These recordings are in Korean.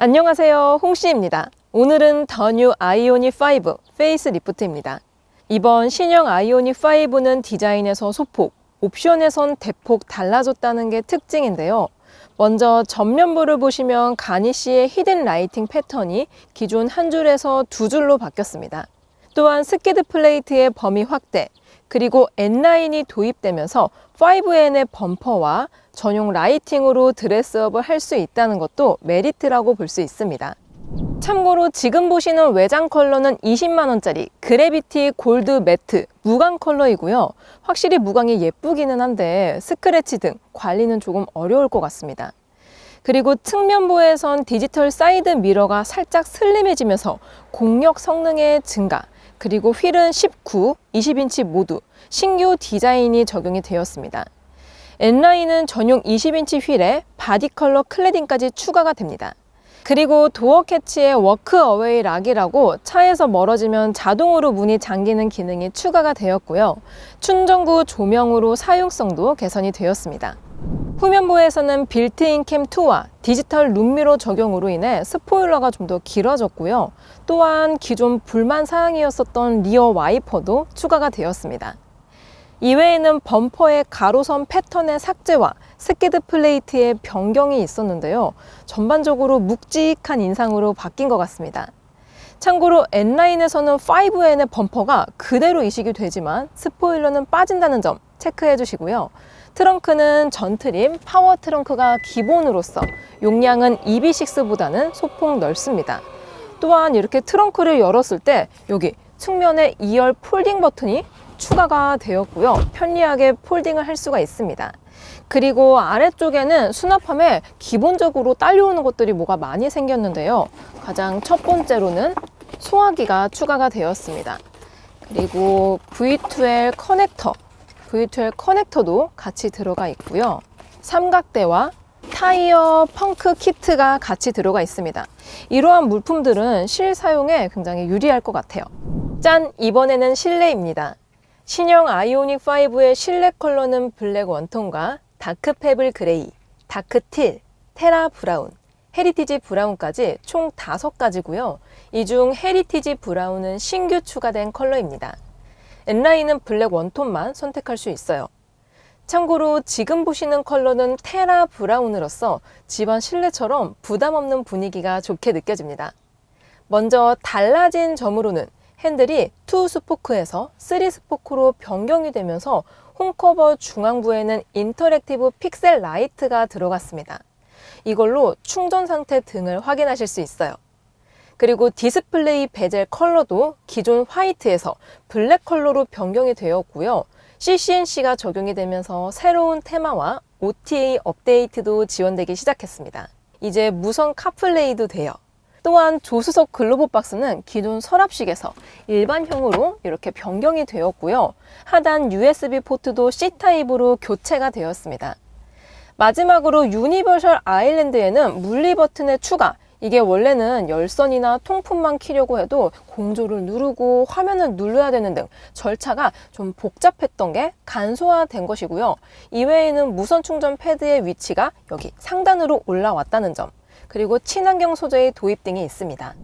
안녕하세요, 홍씨입니다. 오늘은 더 뉴 아이오닉 5 페이스 리프트입니다. 이번 신형 아이오닉 5는 디자인에서 소폭, 옵션에선 대폭 달라졌다는 게 특징인데요. 먼저 전면부를 보시면 가니쉬의 히든 라이팅 패턴이 기존 한 줄에서 두 줄로 바뀌었습니다. 또한 스키드 플레이트의 범위 확대, 그리고 N9이 도입되면서 5N의 범퍼와 전용 라이팅으로 드레스업을 할 수 있다는 것도 메리트라고 볼 수 있습니다. 참고로 지금 보시는 외장 컬러는 20만원짜리 그래비티 골드 매트 무광 컬러이고요. 확실히 무광이 예쁘기는 한데 스크래치 등 관리는 조금 어려울 것 같습니다. 그리고 측면부에선 디지털 사이드 미러가 살짝 슬림해지면서 공력 성능의 증가, 그리고 휠은 19, 20인치 모두 신규 디자인이 적용이 되었습니다. N9은 전용 20인치 휠에 바디 컬러 클래딩까지 추가가 됩니다. 그리고 도어 캐치에 워크 어웨이 락이라고 차에서 멀어지면 자동으로 문이 잠기는 기능이 추가가 되었고요. 충전구 조명으로 사용성도 개선이 되었습니다. 후면부에서는 빌트인 캠 2와 디지털 룸미러 적용으로 인해 스포일러가 좀 더 길어졌고요. 또한 기존 불만 사항이었었던 리어 와이퍼도 추가가 되었습니다. 이외에는 범퍼의 가로선 패턴의 삭제와 스키드 플레이트의 변경이 있었는데요. 전반적으로 묵직한 인상으로 바뀐 것 같습니다. 참고로 N9에서는 5N의 범퍼가 그대로 이식이 되지만 스포일러는 빠진다는 점 체크해 주시고요. 트렁크는 전트림 파워 트렁크가 기본으로서 용량은 EV6보다는 소폭 넓습니다. 또한 이렇게 트렁크를 열었을 때 여기 측면에 2열 폴딩 버튼이 추가가 되었고요. 편리하게 폴딩을 할 수가 있습니다. 그리고 아래쪽에는 수납함에 기본적으로 딸려오는 것들이 뭐가 많이 생겼는데요. 가장 첫 번째로는 소화기가 추가가 되었습니다. 그리고 V12 커넥터도 같이 들어가 있고요. 삼각대와 타이어 펑크 키트가 같이 들어가 있습니다. 이러한 물품들은 실사용에 굉장히 유리할 것 같아요. 짠! 이번에는 실내입니다. 신형 아이오닉 5의 실내 컬러는 블랙 원톤과 다크 페블 그레이, 다크 틸, 테라 브라운, 헤리티지 브라운까지 총 5가지고요. 이 중 헤리티지 브라운은 신규 추가된 컬러입니다. N9는 블랙 원톤만 선택할 수 있어요. 참고로 지금 보시는 컬러는 테라 브라운으로서 집안 실내처럼 부담 없는 분위기가 좋게 느껴집니다. 먼저 달라진 점으로는 핸들이 2스포크에서 3스포크로 변경이 되면서 홈커버 중앙부에는 인터랙티브 픽셀 라이트가 들어갔습니다. 이걸로 충전 상태 등을 확인하실 수 있어요. 그리고 디스플레이 베젤 컬러도 기존 화이트에서 블랙 컬러로 변경이 되었고요. CCNC가 적용이 되면서 새로운 테마와 OTA 업데이트도 지원되기 시작했습니다. 이제 무선 카플레이도 돼요. 또한 조수석 글로브 박스는 기존 서랍식에서 일반형으로 이렇게 변경이 되었고요. 하단 USB 포트도 C타입으로 교체가 되었습니다. 마지막으로 유니버셜 아일랜드에는 물리 버튼의 추가, 이게 원래는 열선이나 통풍만 키려고 해도 공조를 누르고 화면을 눌러야 되는 등 절차가 좀 복잡했던 게 간소화된 것이고요. 이외에는 무선 충전 패드의 위치가 여기 상단으로 올라왔다는 점, 그리고 친환경 소재의 도입 등이 있습니다.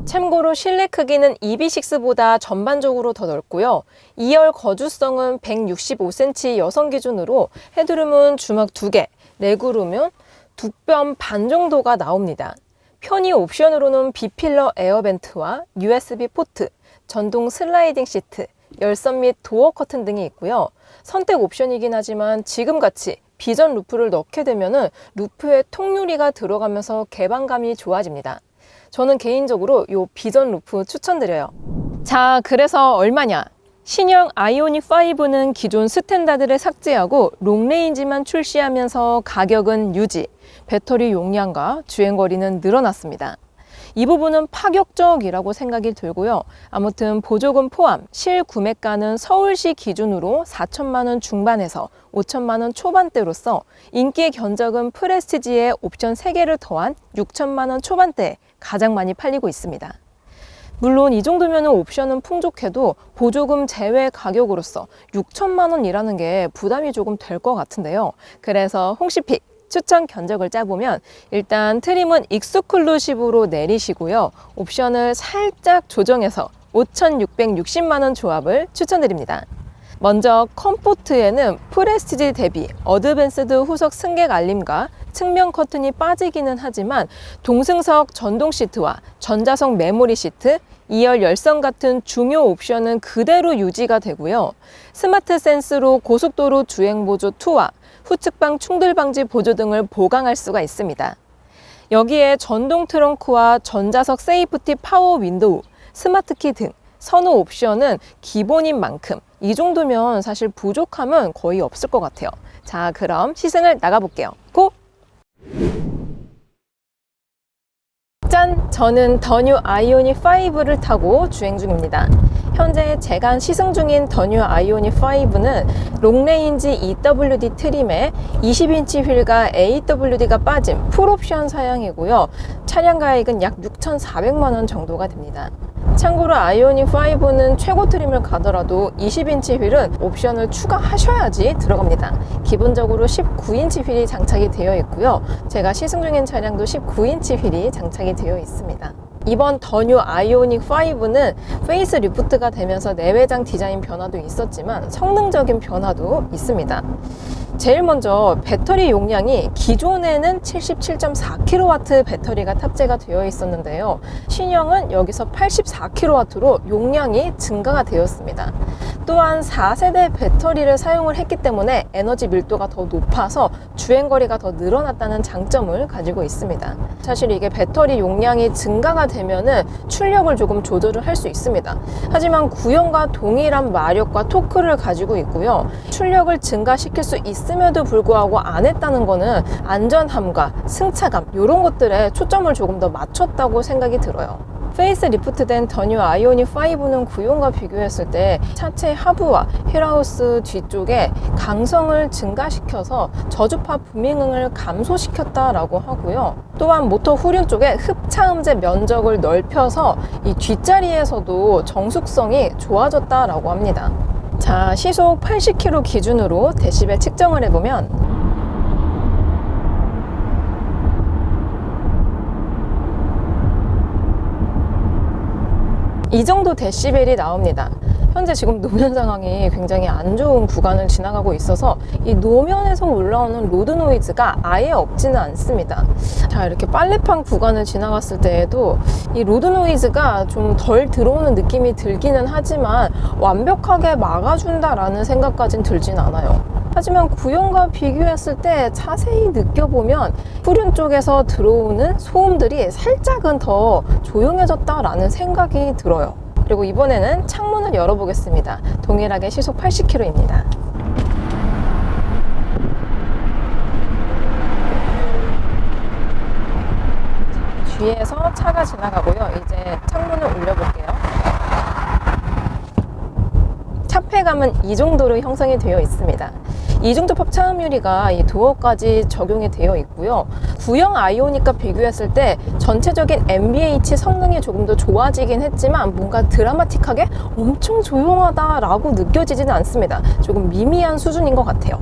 참고로 실내 크기는 EV6보다 전반적으로 더 넓고요. 2열 거주성은 165cm 여성 기준으로 헤드룸은 주막 2개, 레그룸은 2뼘 반 정도가 나옵니다. 편의 옵션으로는 B필러 에어벤트와 USB 포트, 전동 슬라이딩 시트, 열선 및 도어 커튼 등이 있고요. 선택 옵션이긴 하지만 지금같이 비전 루프를 넣게 되면 루프에 통유리가 들어가면서 개방감이 좋아집니다. 저는 개인적으로 이 비전 루프 추천드려요. 자, 그래서 얼마냐? 신형 아이오닉 5는 기존 스탠다드를 삭제하고 롱레인지만 출시하면서 가격은 유지, 배터리 용량과 주행거리는 늘어났습니다. 이 부분은 파격적이라고 생각이 들고요. 아무튼 보조금 포함 실구매가는 서울시 기준으로 4천만 원 중반에서 5천만 원 초반대로서 인기의 견적은 프레스티지에 옵션 3개를 더한 6천만 원 초반대에 가장 많이 팔리고 있습니다. 물론 이 정도면 옵션은 풍족해도 보조금 제외 가격으로서 6천만 원이라는 게 부담이 조금 될 것 같은데요. 그래서 홍시픽 추천 견적을 짜보면 일단 트림은 익스클루시브로 내리시고요. 옵션을 살짝 조정해서 5,660만 원 조합을 추천드립니다. 먼저 컴포트에는 프레스티지 대비 어드밴스드 후석 승객 알림과 측면 커튼이 빠지기는 하지만 동승석 전동 시트와 전자석 메모리 시트, 2열 열선 같은 중요 옵션은 그대로 유지가 되고요. 스마트 센스로 고속도로 주행 보조 2와 후측방 충돌 방지 보조 등을 보강할 수가 있습니다. 여기에 전동 트렁크와 전자석 세이프티 파워 윈도우, 스마트 키 등 선호 옵션은 기본인 만큼 이 정도면 사실 부족함은 거의 없을 것 같아요. 자, 그럼 시승을 나가볼게요. 고! 짠! 저는 더 뉴 아이오닉 5를 타고 주행 중입니다. 현재 제가 시승 중인 더 뉴 아이오닉 5는 롱레인지 EWD 트림에 20인치 휠과 AWD가 빠진 풀옵션 사양이고요. 차량 가액은 약 6,400만 원 정도가 됩니다. 참고로 아이오닉 5는 최고 트림을 가더라도 20인치 휠은 옵션을 추가하셔야지 들어갑니다. 기본적으로 19인치 휠이 장착이 되어 있고요. 제가 시승 중인 차량도 19인치 휠이 장착이 되어 있습니다. 이번 더 뉴 아이오닉 5는 페이스 리프트가 되면서 내외장 디자인 변화도 있었지만 성능적인 변화도 있습니다. 제일 먼저 배터리 용량이 기존에는 77.4kW 배터리가 탑재가 되어 있었는데요. 신형은 여기서 84kW로 용량이 증가가 되었습니다. 또한 4세대 배터리를 사용을 했기 때문에 에너지 밀도가 더 높아서 주행거리가 더 늘어났다는 장점을 가지고 있습니다. 사실 이게 배터리 용량이 증가가 되면은 출력을 조금 조절을 할 수 있습니다. 하지만 구형과 동일한 마력과 토크를 가지고 있고요. 출력을 증가시킬 수 있음에도 불구하고 안 했다는 거는 안전함과 승차감 이런 것들에 초점을 조금 더 맞췄다고 생각이 들어요. 페이스 리프트된 더 뉴 아이오닉 5는 구형과 비교했을 때 차체 하부와 휠하우스 뒤쪽에 강성을 증가시켜서 저주파 부밍을 감소시켰다라고 하고요. 또한 모터 후륜 쪽에 흡차음제 면적을 넓혀서 이 뒷자리에서도 정숙성이 좋아졌다라고 합니다. 자, 시속 80km 기준으로 데시벨 측정을 해보면 이 정도 데시벨이 나옵니다. 현재 지금 노면 상황이 굉장히 안 좋은 구간을 지나가고 있어서 이 노면에서 올라오는 로드 노이즈가 아예 없지는 않습니다. 자, 이렇게 빨래판 구간을 지나갔을 때에도 이 로드 노이즈가 좀 덜 들어오는 느낌이 들기는 하지만 완벽하게 막아준다라는 생각까진 들진 않아요. 하지만 구형과 비교했을 때 자세히 느껴보면 후륜 쪽에서 들어오는 소음들이 살짝은 더 조용해졌다라는 생각이 들어요. 그리고 이번에는 창문을 열어보겠습니다. 동일하게 시속 80km입니다. 뒤에서 차가 지나가고요. 이제 창문을 올려볼게요. 차폐감은 이 정도로 형성이 되어 있습니다. 이중도 팝차음 유리가 이 도어까지 적용이 되어 있고요. 구형 아이오닉과 비교했을 때 전체적인 NVH 성능이 조금 더 좋아지긴 했지만 뭔가 드라마틱하게 엄청 조용하다라고 느껴지지는 않습니다. 조금 미미한 수준인 것 같아요.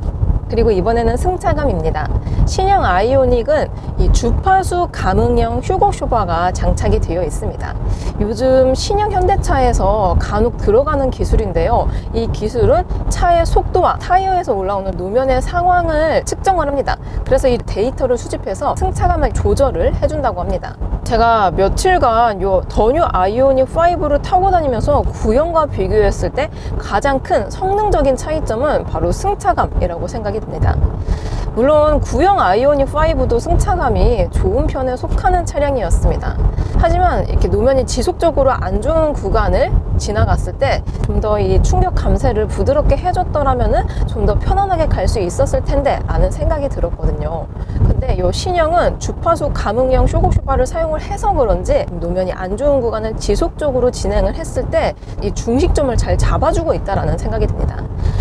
그리고 이번에는 승차감입니다. 신형 아이오닉은 이 주파수 감응형 휴거 쇼버가 장착이 되어 있습니다. 요즘 신형 현대차에서 간혹 들어가는 기술인데요. 이 기술은 차의 속도와 타이어에서 올라오는 노면의 상황을 측정을 합니다. 그래서 이 데이터를 수집해서 승차감을 조절을 해준다고 합니다. 제가 며칠간 요 더 뉴 아이오닉 5를 타고 다니면서 구형과 비교했을 때 가장 큰 성능적인 차이점은 바로 승차감이라고 생각이 듭니다. 물론 구형 아이오닉 5도 승차감이 좋은 편에 속하는 차량이었습니다. 하지만 이렇게 노면이 지속적으로 안 좋은 구간을 지나갔을 때 좀 더 이 충격 감쇄를 부드럽게 해줬더라면은 좀 더 편안하게 갈 수 있었을 텐데 라는 생각이 들었거든요. 근데 있는데 이 신형은 주파수 감응형 쇼크 슈퍼를 사용을 해서 그런지 노면이 안 좋은 구간을 지속적으로 진행을 했을 때 이 중식점을 잘 잡아주고 있다라는 생각이 듭니다.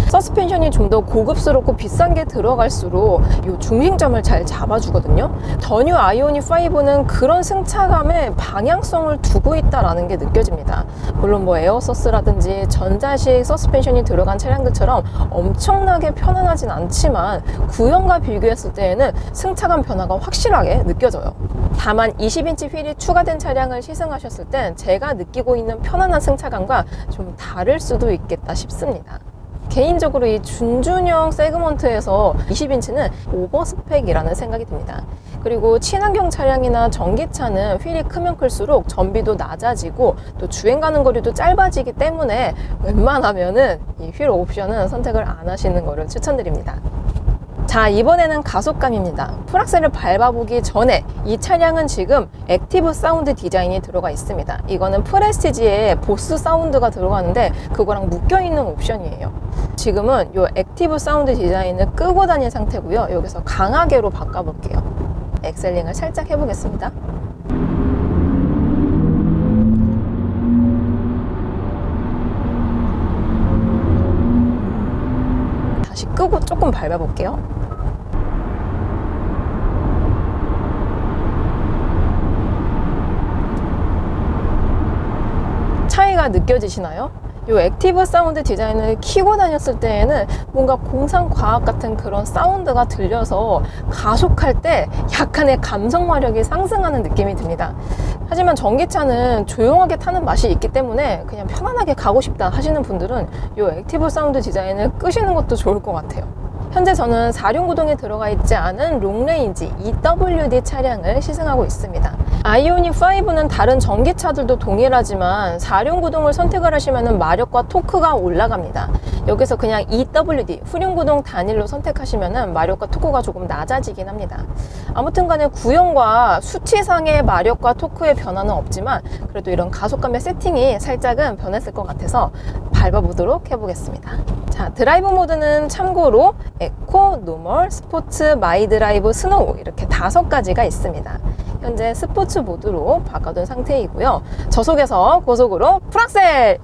서스펜션이 좀 더 고급스럽고 비싼 게 들어갈수록 이 중심점을 잘 잡아주거든요. 더 뉴 아이오닉 5는 그런 승차감에 방향성을 두고 있다라는 게 느껴집니다. 물론 뭐 에어서스라든지 전자식 서스펜션이 들어간 차량들처럼 엄청나게 편안하진 않지만 구형과 비교했을 때에는 승차감 변화가 확실하게 느껴져요. 다만 20인치 휠이 추가된 차량을 시승하셨을 땐 제가 느끼고 있는 편안한 승차감과 좀 다를 수도 있겠다 싶습니다. 개인적으로 이 준준형 세그먼트에서 20인치는 오버스펙이라는 생각이 듭니다. 그리고 친환경 차량이나 전기차는 휠이 크면 클수록 전비도 낮아지고 또 주행 가는 거리도 짧아지기 때문에 웬만하면은 이 휠 옵션은 선택을 안 하시는 거를 추천드립니다. 자, 이번에는 가속감입니다. 풀악셀을 밟아보기 전에 이 차량은 지금 액티브 사운드 디자인이 들어가 있습니다. 이거는 프레스티지에 보스 사운드가 들어가는데 그거랑 묶여있는 옵션이에요. 지금은 이 액티브 사운드 디자인을 끄고 다닌 상태고요. 여기서 강하게로 바꿔볼게요. 엑셀링을 살짝 해보겠습니다. 다시 끄고 조금 밟아볼게요. 차이가 느껴지시나요? 이 액티브 사운드 디자인을 키고 다녔을 때에는 뭔가 공상과학 같은 그런 사운드가 들려서 가속할 때 약간의 감성 마력이 상승하는 느낌이 듭니다. 하지만 전기차는 조용하게 타는 맛이 있기 때문에 그냥 편안하게 가고 싶다 하시는 분들은 이 액티브 사운드 디자인을 끄시는 것도 좋을 것 같아요. 현재 저는 4륜구동에 들어가 있지 않은 롱레인지 EWD 차량을 시승하고 있습니다. 아이오닉 5는 다른 전기차들도 동일하지만 4륜구동을 선택을 하시면 마력과 토크가 올라갑니다. 여기서 그냥 EWD, 후륜구동 단일로 선택하시면 마력과 토크가 조금 낮아지긴 합니다. 아무튼 간에 구형과 수치상의 마력과 토크의 변화는 없지만 그래도 이런 가속감의 세팅이 살짝은 변했을 것 같아서 밟아보도록 해보겠습니다. 자, 드라이브 모드는 참고로 에코, 노멀, 스포츠, 마이 드라이브, 스노우 이렇게 5가지가 있습니다. 현재 스포츠 모드로 바꿔둔 상태이고요. 저속에서 고속으로 풀악셀!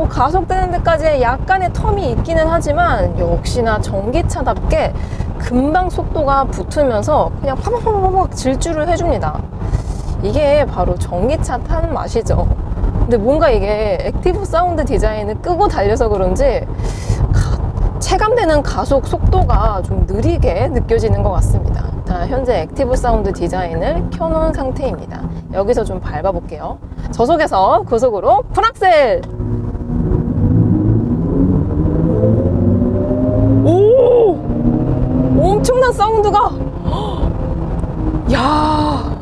가속되는 데까지 약간의 텀이 있기는 하지만 역시나 전기차답게 금방 속도가 붙으면서 그냥 파박파박 질주를 해줍니다. 이게 바로 전기차 타는 맛이죠. 근데 뭔가 이게 액티브 사운드 디자인을 끄고 달려서 그런지 체감되는 가속 속도가 좀 느리게 느껴지는 것 같습니다. 자, 현재 액티브 사운드 디자인을 켜놓은 상태입니다. 여기서 좀 밟아볼게요. 저속에서 고속으로 풀악셀! 오! 엄청난 사운드가! 야!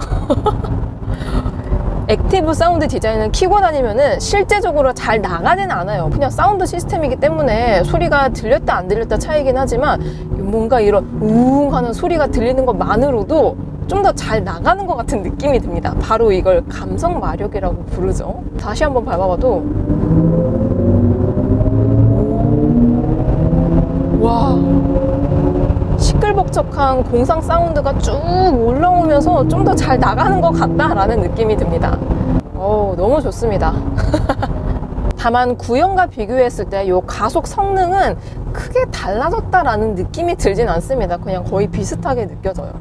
액티브 사운드 디자인을 키고 다니면은 실제적으로 잘 나가지는 않아요. 그냥 사운드 시스템이기 때문에 소리가 들렸다 안 들렸다 차이긴 하지만 뭔가 이런 우웅 하는 소리가 들리는 것만으로도 좀 더 잘 나가는 것 같은 느낌이 듭니다. 바로 이걸 감성 마력이라고 부르죠. 다시 한번 밟아봐도 와, 시끌벅적한 공상 사운드가 쭉 올라오면서 좀 더 잘 나가는 것 같다라는 느낌이 듭니다. 너무 좋습니다. 다만 구형과 비교했을 때 이 가속 성능은 크게 달라졌다라는 느낌이 들진 않습니다. 그냥 거의 비슷하게 느껴져요.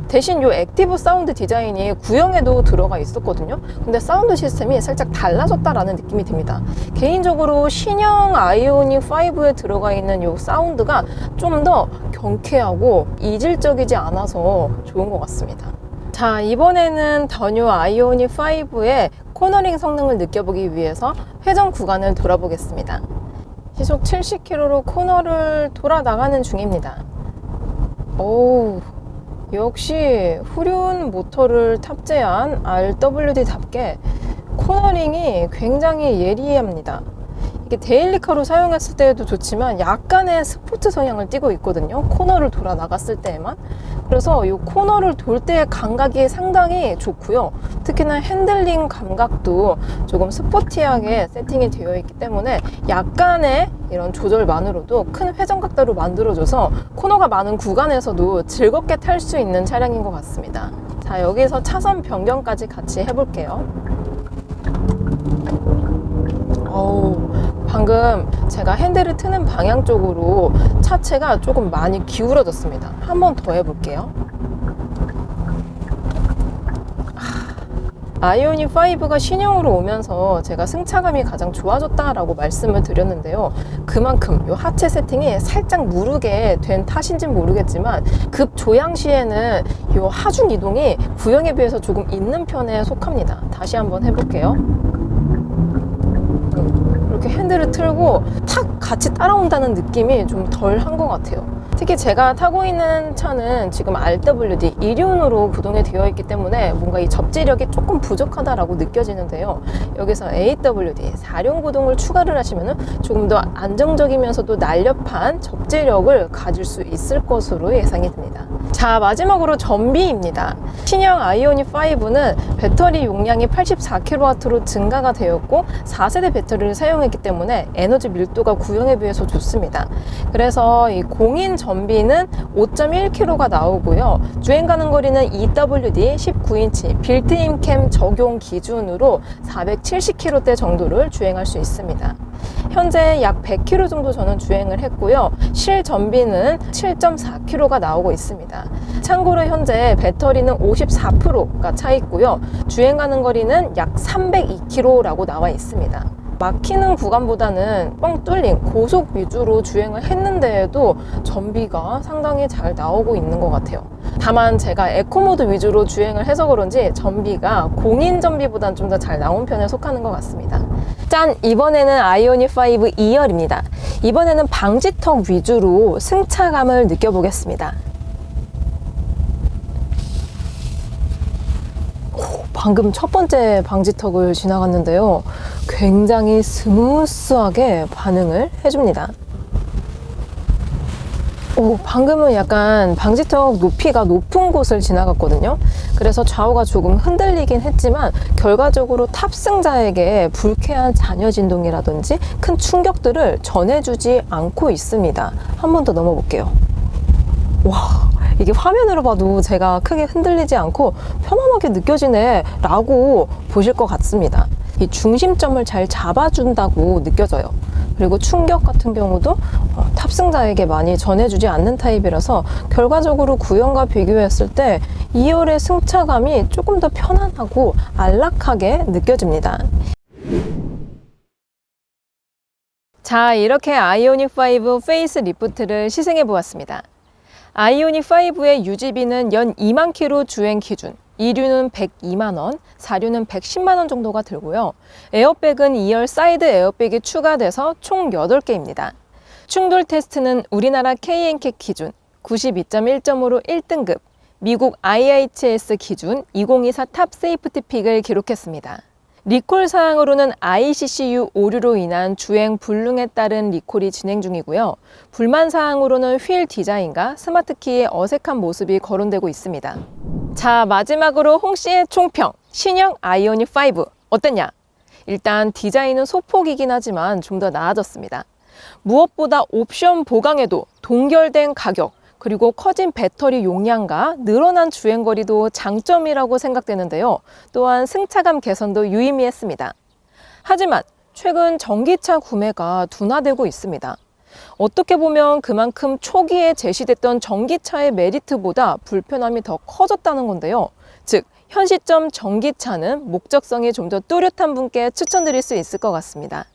대신 이 액티브 사운드 디자인이 구형에도 들어가 있었거든요. 근데 사운드 시스템이 살짝 달라졌다라는 느낌이 듭니다. 개인적으로 신형 아이오닉 5에 들어가 있는 이 사운드가 좀 더 경쾌하고 이질적이지 않아서 좋은 것 같습니다. 자, 이번에는 더 뉴 아이오닉 5의 코너링 성능을 느껴보기 위해서 회전 구간을 돌아보겠습니다. 시속 70km로 코너를 돌아 나가는 중입니다. 역시 후륜 모터를 탑재한 RWD답게 코너링이 굉장히 예리합니다. 이게 데일리카로 사용했을 때에도 좋지만 약간의 스포츠 성향을 띠고 있거든요. 코너를 돌아 나갔을 때에만. 그래서 이 코너를 돌 때의 감각이 상당히 좋고요. 특히나 핸들링 감각도 조금 스포티하게 세팅이 되어 있기 때문에 약간의 이런 조절만으로도 큰 회전각도로 만들어줘서 코너가 많은 구간에서도 즐겁게 탈 수 있는 차량인 것 같습니다. 자, 여기서 차선 변경까지 같이 해볼게요. 방금 제가 핸들을 트는 방향 쪽으로 차체가 조금 많이 기울어졌습니다. 한 번 더 해볼게요. 아이오닉 5가 신형으로 오면서 제가 승차감이 가장 좋아졌다라고 말씀을 드렸는데요. 그만큼 이 하체 세팅이 살짝 무르게 된 탓인지는 모르겠지만 급 조향 시에는 이 하중 이동이 구형에 비해서 조금 있는 편에 속합니다. 다시 한번 해볼게요. 이렇게 핸들을 틀고 탁 같이 따라온다는 느낌이 좀 덜 한 것 같아요. 특히 제가 타고 있는 차는 지금 RWD 2륜으로 구동이 되어 있기 때문에 뭔가 이 접지력이 조금 부족하다라고 느껴지는데요. 여기서 AWD 4륜 구동을 추가를 하시면 조금 더 안정적이면서도 날렵한 접지력을 가질 수 있을 것으로 예상이 됩니다. 자, 마지막으로 전비입니다. 신형 아이오닉 5는 배터리 용량이 84kW로 증가가 되었고 4세대 배터리를 사용했기 때문에 에너지 밀도가 구형에 비해서 좋습니다. 그래서 이 공인 전비는 5.1kg가 나오고요. 주행 가능 거리는 EWD 19인치 빌트인 캠 적용 기준으로 470km대 정도를 주행할 수 있습니다. 현재 약 100km 정도 저는 주행을 했고요. 실전비는 7.4kg가 나오고 있습니다. 참고로 현재 배터리는 54%가 차 있고요. 주행 가능 거리는 약 302km라고 나와 있습니다. 막히는 구간보다는 뻥 뚫린 고속 위주로 주행을 했는데도 전비가 상당히 잘 나오고 있는 것 같아요. 다만 제가 에코모드 위주로 주행을 해서 그런지 전비가 공인 전비보다는 좀 더 잘 나온 편에 속하는 것 같습니다. 짠! 이번에는 아이오닉 5 2열입니다. 이번에는 방지턱 위주로 승차감을 느껴보겠습니다. 방금 첫 번째 방지턱을 지나갔는데요. 굉장히 스무스하게 반응을 해줍니다. 방금은 약간 방지턱 높이가 높은 곳을 지나갔거든요. 그래서 좌우가 조금 흔들리긴 했지만 결과적으로 탑승자에게 불쾌한 잔여 진동이라든지 큰 충격들을 전해주지 않고 있습니다. 한 번 더 넘어볼게요. 와, 이게 화면으로 봐도 제가 크게 흔들리지 않고 편안하게 느껴지네 라고 보실 것 같습니다. 이 중심점을 잘 잡아준다고 느껴져요. 그리고 충격 같은 경우도 탑승자에게 많이 전해주지 않는 타입이라서 결과적으로 구형과 비교했을 때 2열의 승차감이 조금 더 편안하고 안락하게 느껴집니다. 자, 이렇게 아이오닉 5 페이스 리프트를 시승해 보았습니다. 아이오닉 5의 유지비는 연 2만 킬로 주행 기준, 2륜은 102만원, 4륜은 110만원 정도가 들고요. 에어백은 2열 사이드 에어백이 추가돼서 총 8개입니다. 충돌 테스트는 우리나라 KNCAT 기준 92.1점으로 1등급, 미국 IIHS 기준 2024 탑 세이프티 픽을 기록했습니다. 리콜 사항으로는 ICCU 오류로 인한 주행 불능에 따른 리콜이 진행 중이고요. 불만 사항으로는 휠 디자인과 스마트키의 어색한 모습이 거론되고 있습니다. 자, 마지막으로 홍씨의 총평, 신형 아이오닉 5 어땠냐? 일단 디자인은 소폭이긴 하지만 좀 더 나아졌습니다. 무엇보다 옵션 보강에도 동결된 가격, 그리고 커진 배터리 용량과 늘어난 주행거리도 장점이라고 생각되는데요. 또한 승차감 개선도 유의미했습니다. 하지만 최근 전기차 구매가 둔화되고 있습니다. 어떻게 보면 그만큼 초기에 제시됐던 전기차의 메리트보다 불편함이 더 커졌다는 건데요. 즉, 현 시점 전기차는 목적성이 좀 더 뚜렷한 분께 추천드릴 수 있을 것 같습니다.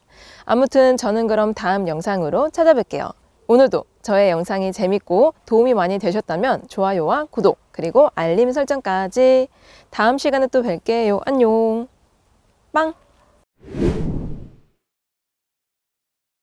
아무튼 저는 그럼 다음 영상으로 찾아뵐게요. 오늘도 저의 영상이 재밌고 도움이 많이 되셨다면 좋아요와 구독, 그리고 알림 설정까지. 다음 시간에 또 뵐게요. 안녕. 빵!